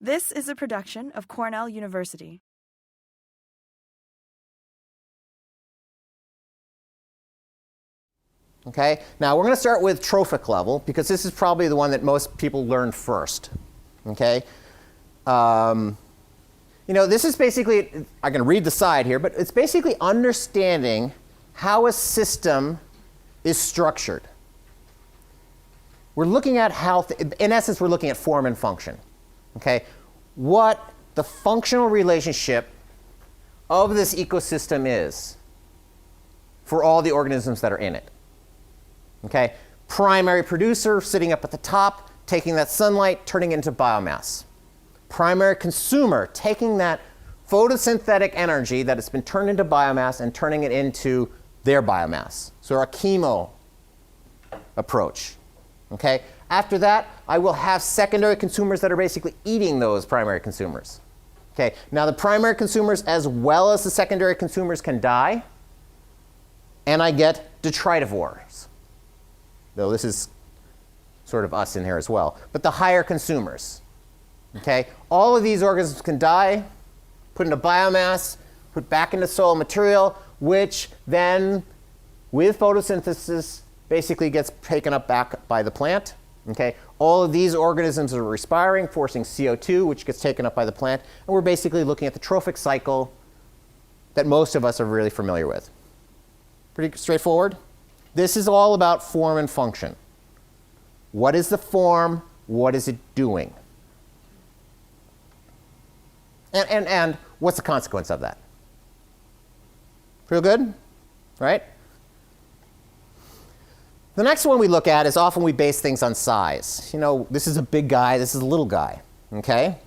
This is a production of Cornell University. Okay, now we're going to start with trophic level because this is probably the one that most people learn first. Okay, this is basically, I can read the side here, but it's basically understanding how a system is structured. We're looking at how, in essence, we're looking at form and function. Okay, what the functional relationship of this ecosystem is for all the organisms that are in it. Okay, primary producer sitting up at the top, taking that sunlight, turning it into biomass. Primary consumer taking that photosynthetic energy that has been turned into biomass and turning it into their biomass. So our chemo approach. Okay, after that, I will have secondary consumers that are basically eating those primary consumers. Okay, now the primary consumers as well as the secondary consumers can die, and I get detritivores. Though this is sort of us in here as well, but the higher consumers. Okay, all of these organisms can die, put into biomass, put back into soil material, which then, with photosynthesis, basically gets taken up back by the plant. Okay, all of these organisms are respiring, forcing CO2, which gets taken up by the plant, and we're basically looking at the trophic cycle that most of us are really familiar with. Pretty straightforward. This is all about form and function. What is the form? What is it doing? And what's the consequence of that? Feel good? Right? The next one we look at is often we base things on size. This is a big guy, this is a little guy. Okay?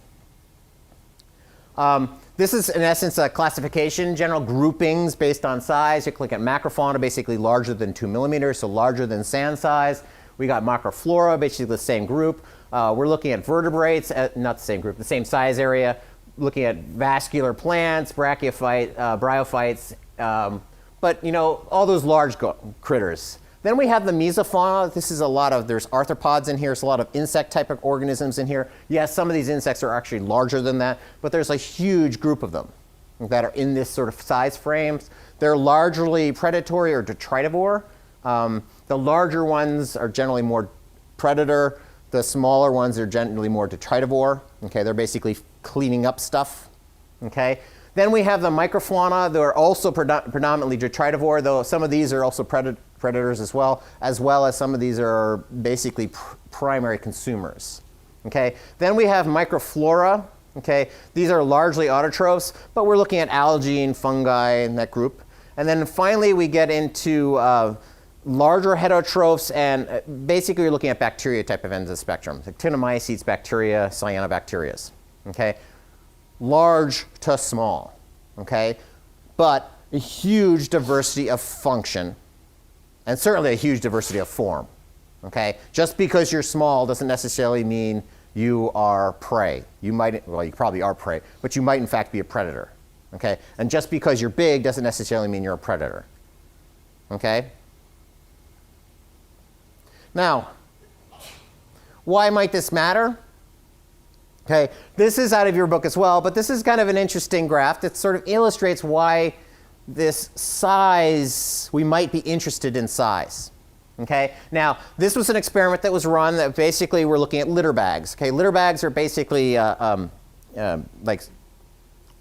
This is, in essence, a classification, general groupings based on size. You click at macrofauna, basically larger than 2 millimeters, so larger than sand size. We got macroflora, basically the same group. We're looking at vertebrates, not the same group, the same size area. Looking at vascular plants, bryophytes, but all those large critters. Then we have the mesofauna. This is there's arthropods in here. There's a lot of insect type of organisms in here. Yes, some of these insects are actually larger than that, but there's a huge group of them that are in this sort of size frames. They're largely predatory or detritivore. The larger ones are generally more predator. The smaller ones are generally more detritivore. Okay, they're basically cleaning up stuff. Okay. Then we have the microfauna. They're also predominantly detritivore, though some of these are also predators as well as some of these are basically primary consumers. Okay. Then we have microflora. Okay. These are largely autotrophs, but we're looking at algae and fungi in that group. And then finally we get into larger heterotrophs, and basically you're looking at bacteria type of ends of the spectrum, like actinomycetes, bacteria, cyanobacterias. Okay. Large to small, okay? But a huge diversity of function, and certainly a huge diversity of form, okay? Just because you're small doesn't necessarily mean you are prey. You probably are prey, but you might in fact be a predator, okay? And just because you're big doesn't necessarily mean you're a predator, okay? Now, why might this matter? Okay, this is out of your book as well, but this is kind of an interesting graph that sort of illustrates why this size, we might be interested in size. Okay, now this was an experiment that was run that basically we're looking at litter bags. Okay, litter bags are basically like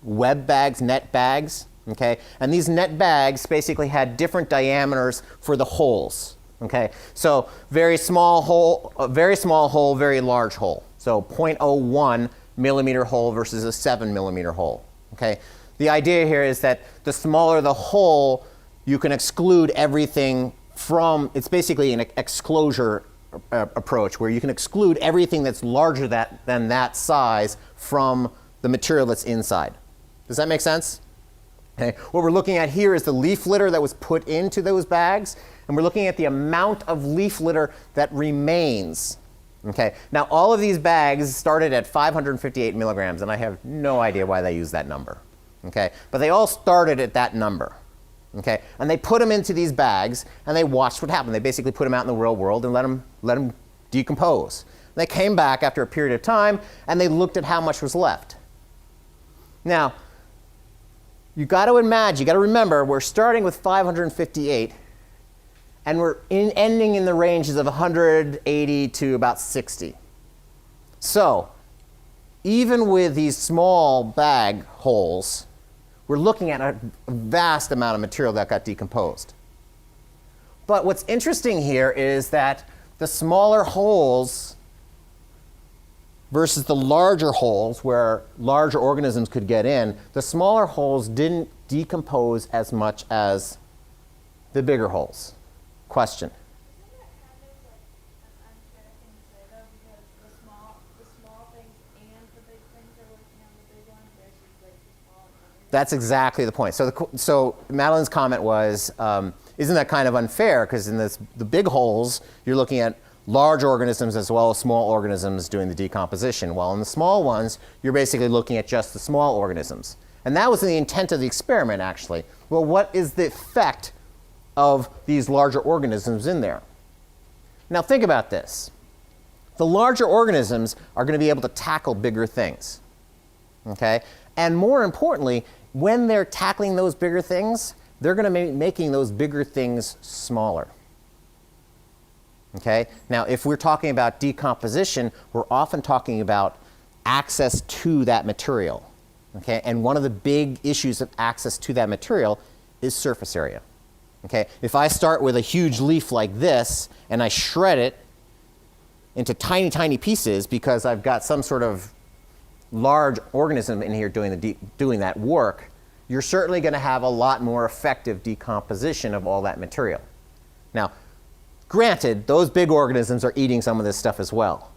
web bags, net bags. Okay, and these net bags basically had different diameters for the holes. Okay, so very small hole, very large hole. So 0.01 millimeter hole versus a 7 millimeter hole. Okay, the idea here is that the smaller the hole, you can exclude everything from. It's basically an exclosure approach where you can exclude everything that's larger than that size from the material that's inside. Does that make sense? Okay. What we're looking at here is the leaf litter that was put into those bags, and we're looking at the amount of leaf litter that remains. Okay. Now, all of these bags started at 558 milligrams, and I have no idea why they use that number. Okay. But they all started at that number. Okay. And they put them into these bags, and they watched what happened. They basically put them out in the real world and let them decompose. They came back after a period of time, and they looked at how much was left. Now, you got to remember, we're starting with 558, and we're ending in the ranges of 180 to about 60. So, even with these small bag holes, we're looking at a vast amount of material that got decomposed. But what's interesting here is that the smaller holes versus the larger holes where larger organisms could get in, the smaller holes didn't decompose as much as the bigger holes. Question? Isn't that kind of like an unfair thing to say though, because the small things and the big things are working on the big ones versus like the small ones? That's exactly the point. So Madeline's comment was, isn't that kind of unfair? Because in the big holes, you're looking at large organisms as well as small organisms doing the decomposition. While in the small ones, you're basically looking at just the small organisms. And that was the intent of the experiment, actually. Well, what is the effect of these larger organisms in there? Now think about this. The larger organisms are going to be able to tackle bigger things. Okay? And more importantly, when they're tackling those bigger things, they're going to be making those bigger things smaller. Okay? Now, if we're talking about decomposition, we're often talking about access to that material. Okay? And one of the big issues of access to that material is surface area. Okay? If I start with a huge leaf like this and I shred it into tiny, tiny pieces because I've got some sort of large organism in here doing that work, you're certainly going to have a lot more effective decomposition of all that material. Now, granted, those big organisms are eating some of this stuff as well.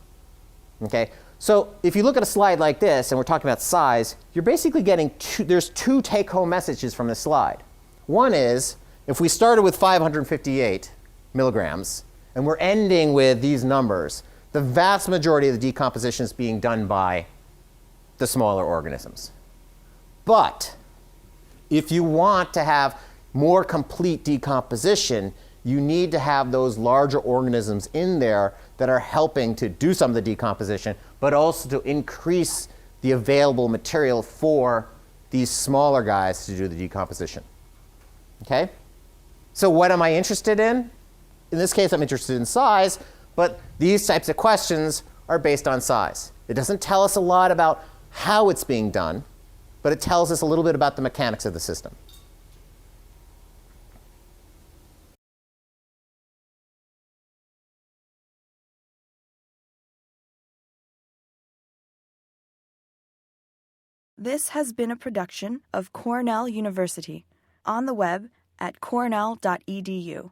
Okay? So if you look at a slide like this, and we're talking about size, you're basically getting there's two take-home messages from this slide. One is, if we started with 558 milligrams, and we're ending with these numbers, the vast majority of the decomposition is being done by the smaller organisms. But if you want to have more complete decomposition, you need to have those larger organisms in there that are helping to do some of the decomposition, but also to increase the available material for these smaller guys to do the decomposition. Okay? So what am I interested in? In this case, I'm interested in size, but these types of questions are based on size. It doesn't tell us a lot about how it's being done, but it tells us a little bit about the mechanics of the system. This has been a production of Cornell University, on the web at cornell.edu.